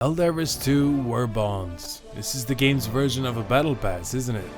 Helldivers 2 Warbonds. This is the game's version of a battle pass, isn't it?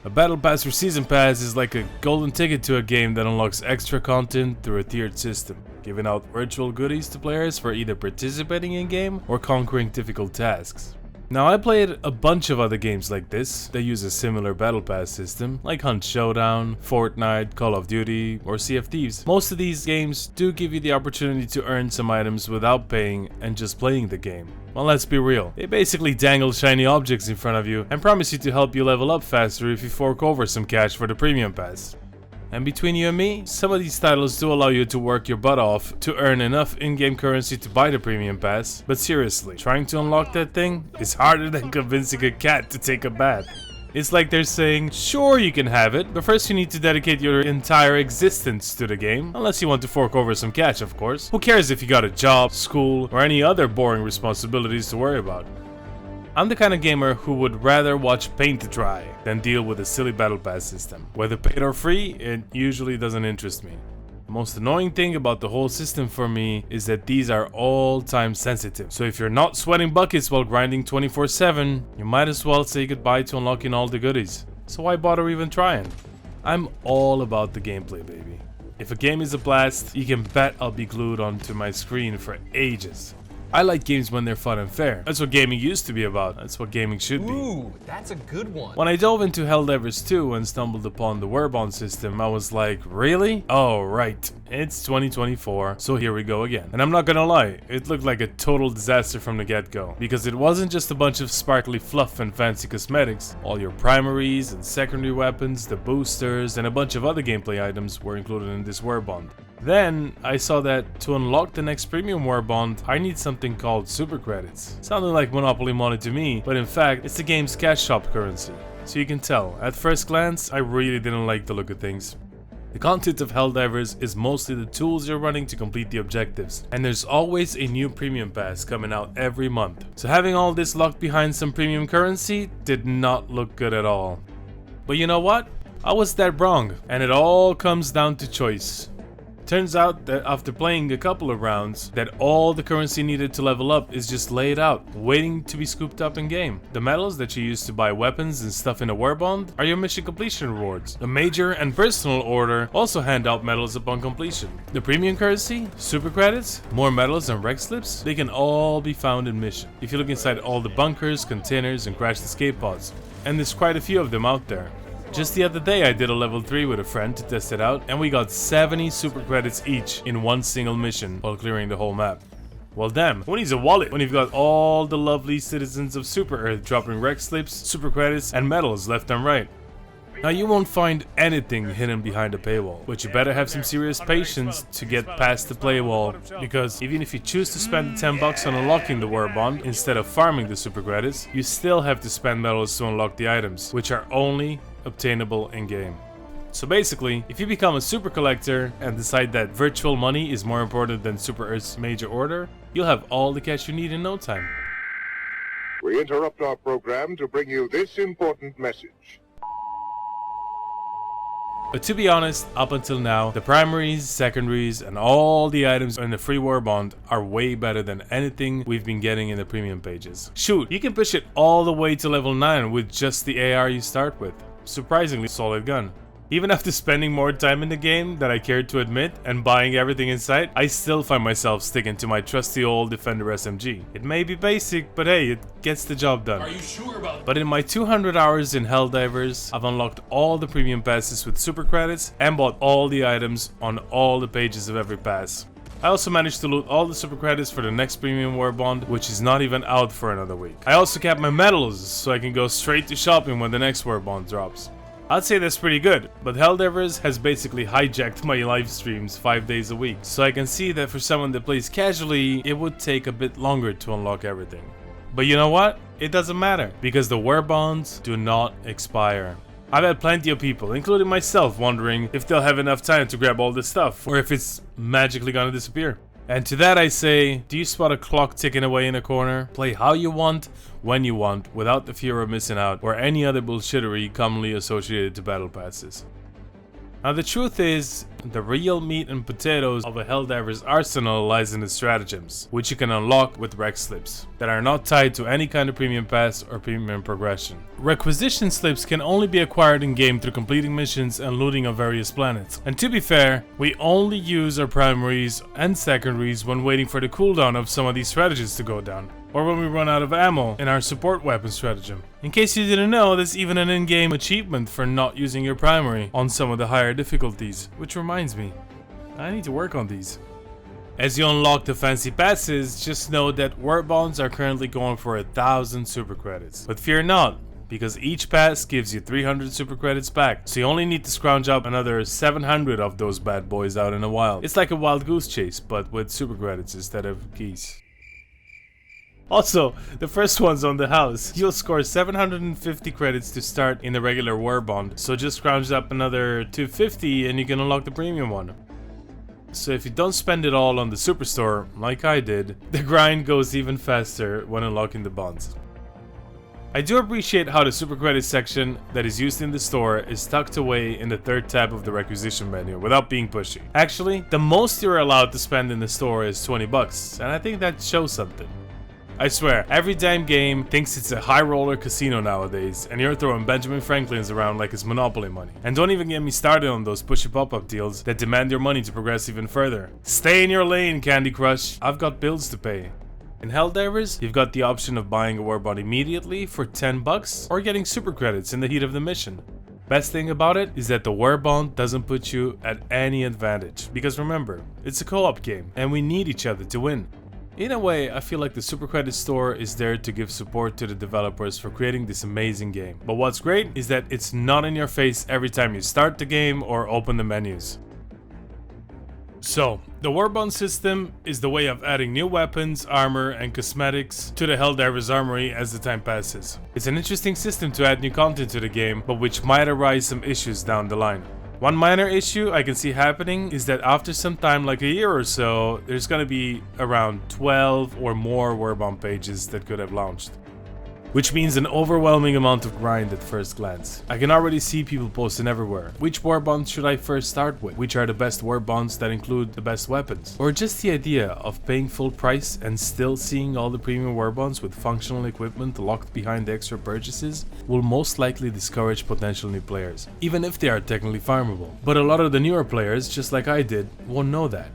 A battle pass or season pass is like a golden ticket to a game that unlocks extra content through a tiered system, giving out virtual goodies to players for either participating in game or conquering difficult tasks. Now, I played a bunch of other games like this that use a similar battle pass system, like Hunt Showdown, Fortnite, Call of Duty, or Sea of Thieves. Most of these games do give you the opportunity to earn some items without paying and just playing the game. Well, let's be real, they basically dangle shiny objects in front of you and promise you to help you level up faster if you fork over some cash for the premium pass. And between you and me, some of these titles do allow you to work your butt off to earn enough in-game currency to buy the premium pass, but seriously, trying to unlock that thing is harder than convincing a cat to take a bath. It's like they're saying, sure you can have it, but first you need to dedicate your entire existence to the game, unless you want to fork over some cash, of course. Who cares if you got a job, school, or any other boring responsibilities to worry about? I'm the kind of gamer who would rather watch paint dry than deal with a silly battle pass system. Whether paid or free, it usually doesn't interest me. The most annoying thing about the whole system for me is that these are all time sensitive. So if you're not sweating buckets while grinding 24/7, you might as well say goodbye to unlocking all the goodies. So why bother even trying? I'm all about the gameplay, baby. If a game is a blast, you can bet I'll be glued onto my screen for ages. I like games when they're fun and fair. That's what gaming used to be about. That's what gaming should be. Ooh, that's a good one. When I dove into Helldivers 2 and stumbled upon the WARBOND system, I was like, really? Oh, right. It's 2024, so here we go again. And I'm not gonna lie, it looked like a total disaster from the get-go. Because it wasn't just a bunch of sparkly fluff and fancy cosmetics. All your primaries and secondary weapons, the boosters, and a bunch of other gameplay items were included in this WARBOND. Then, I saw that to unlock the next premium Warbond, I need something called super credits. Sounded like Monopoly money to me, but in fact, it's the game's cash shop currency. So you can tell, at first glance, I really didn't like the look of things. The content of Helldivers is mostly the tools you're running to complete the objectives, and there's always a new premium pass coming out every month. So having all this locked behind some premium currency did not look good at all. But you know what? I was that wrong, and it all comes down to choice. Turns out that after playing a couple of rounds, that all the currency needed to level up is just laid out, waiting to be scooped up in game. The medals that you use to buy weapons and stuff in a Warbond are your mission completion rewards. The major and personal order also hand out medals upon completion. The premium currency, super credits, more medals and rec slips, they can all be found in mission, if you look inside all the bunkers, containers and crashed escape pods. And there's quite a few of them out there. Just the other day I did a level 3 with a friend to test it out, and we got 70 super credits each in one single mission while clearing the whole map. Well damn, who needs a wallet when you've got all the lovely citizens of Super Earth dropping rec slips, super credits and medals left and right? Now you won't find anything hidden behind a paywall, but you better have some serious patience to get past the paywall, because even if you choose to spend the 10 bucks on unlocking the Warbond instead of farming the super credits, you still have to spend medals to unlock the items, which are only obtainable in-game. So basically, if you become a super collector and decide that virtual money is more important than Super Earth's major order, you'll have all the cash you need in no time. We interrupt our program to bring you this important message. But to be honest, up until now, the primaries, secondaries, and all the items in the free Warbond are way better than anything we've been getting in the premium pages. Shoot, you can push it all the way to level 9 with just the AR you start with. Surprisingly solid gun. Even after spending more time in the game than I cared to admit and buying everything in sight, I still find myself sticking to my trusty old Defender SMG. It may be basic, but hey, it gets the job done. Are you sure about that? But in my 200 hours in Helldivers, I've unlocked all the premium passes with super credits and bought all the items on all the pages of every pass. I also managed to loot all the super credits for the next premium Warbond, which is not even out for another week. I also kept my medals, so I can go straight to shopping when the next Warbond drops. I'd say that's pretty good, but Helldivers has basically hijacked my live streams 5 days a week, so I can see that for someone that plays casually, it would take a bit longer to unlock everything. But you know what? It doesn't matter, because the Warbonds do not expire. I've had plenty of people, including myself, wondering if they'll have enough time to grab all this stuff, or if it's magically gonna disappear. And to that I say, do you spot a clock ticking away in a corner? Play how you want, when you want, without the fear of missing out, or any other bullshittery commonly associated to battle passes. Now the truth is, the real meat and potatoes of a Helldivers arsenal lies in the stratagems, which you can unlock with rec slips, that are not tied to any kind of premium pass or premium progression. Requisition slips can only be acquired in-game through completing missions and looting on various planets. And to be fair, we only use our primaries and secondaries when waiting for the cooldown of some of these strategies to go down, or when we run out of ammo in our support weapon stratagem. In case you didn't know, there's even an in-game achievement for not using your primary on some of the higher difficulties, which reminds me, I need to work on these. As you unlock the fancy passes, just know that Warbonds are currently going for 1,000 super credits. But fear not, because each pass gives you 300 super credits back, so you only need to scrounge up another 700 of those bad boys out in the wild. It's like a wild goose chase, but with super credits instead of geese. Also, the first one's on the house. You'll score 750 credits to start in the regular Warbond, so just scrounge up another 250 and you can unlock the premium one. So if you don't spend it all on the superstore, like I did, the grind goes even faster when unlocking the bonds. I do appreciate how the super credits section that is used in the store is tucked away in the third tab of the requisition menu without being pushy. Actually, the most you're allowed to spend in the store is 20 bucks, and I think that shows something. I swear, every damn game thinks it's a high roller casino nowadays, and you're throwing Benjamin Franklins around like it's Monopoly money. And don't even get me started on those pushy pop-up deals that demand your money to progress even further. Stay in your lane, Candy Crush. I've got bills to pay. In Helldivers, you've got the option of buying a Warbond immediately for 10 bucks or getting super credits in the heat of the mission. Best thing about it is that the Warbond doesn't put you at any advantage, because remember, it's a co-op game and we need each other to win. In a way, I feel like the super credit store is there to give support to the developers for creating this amazing game. But what's great is that it's not in your face every time you start the game or open the menus. So, the Warbond system is the way of adding new weapons, armor, and cosmetics to the Helldivers armory as the time passes. It's an interesting system to add new content to the game, but which might arise some issues down the line. One minor issue I can see happening is that after some time, like a year or so, there's gonna be around 12 or more Warbond pages that could have launched. Which means an overwhelming amount of grind at first glance. I can already see people posting everywhere. Which Warbonds should I first start with? Which are the best Warbonds that include the best weapons? Or just the idea of paying full price and still seeing all the premium Warbonds with functional equipment locked behind the extra purchases will most likely discourage potential new players, even if they are technically farmable. But a lot of the newer players, just like I did, won't know that.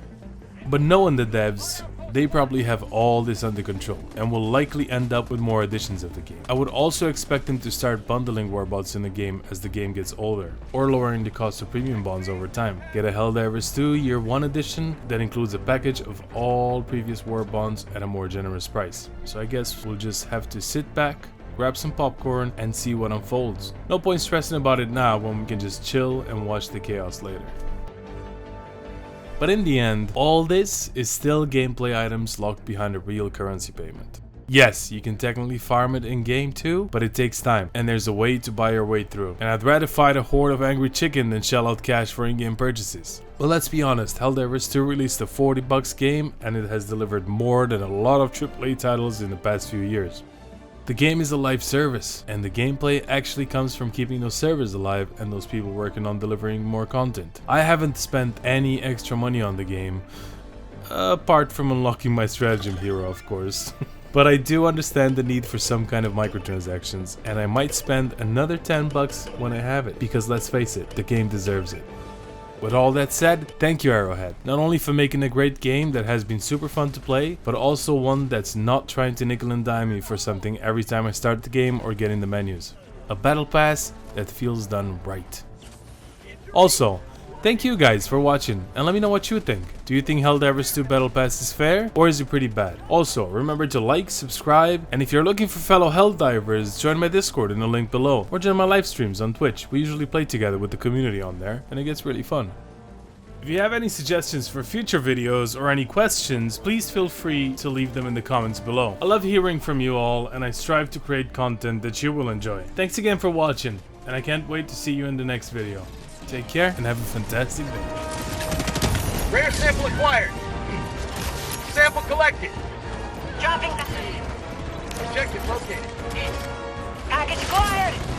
But knowing the devs, they probably have all this under control and will likely end up with more editions of the game. I would also expect them to start bundling Warbonds in the game as the game gets older, or lowering the cost of premium bonds over time. Get a Helldivers 2 Year 1 edition that includes a package of all previous Warbonds at a more generous price. So I guess we'll just have to sit back, grab some popcorn, and see what unfolds. No point stressing about it now when we can just chill and watch the chaos later. But in the end, all this is still gameplay items locked behind a real currency payment. Yes, you can technically farm it in game too, but it takes time, and there's a way to buy your way through. And I'd rather fight a horde of angry chicken than shell out cash for in-game purchases. But let's be honest, Helldivers 2 released a 40 bucks game, and it has delivered more than a lot of AAA titles in the past few years. The game is a live service, and the gameplay actually comes from keeping those servers alive and those people working on delivering more content. I haven't spent any extra money on the game, apart from unlocking my stratagem hero, of course. But I do understand the need for some kind of microtransactions, and I might spend another 10 bucks when I have it, because let's face it, the game deserves it. With all that said, thank you Arrowhead, not only for making a great game that has been super fun to play, but also one that's not trying to nickel and dime me for something every time I start the game or get in the menus. A battle pass that feels done right. Also, thank you guys for watching, and let me know what you think. Do you think Helldivers 2 Battle Pass is fair, or is it pretty bad? Also, remember to like, subscribe, and if you're looking for fellow Helldivers, join my Discord in the link below, or join my live streams on Twitch. We usually play together with the community on there, and it gets really fun. If you have any suggestions for future videos or any questions, please feel free to leave them in the comments below. I love hearing from you all, and I strive to create content that you will enjoy. Thanks again for watching, and I can't wait to see you in the next video. Take care and have a fantastic day. Rare sample acquired. Sample collected. Dropping. Objective located. Package acquired.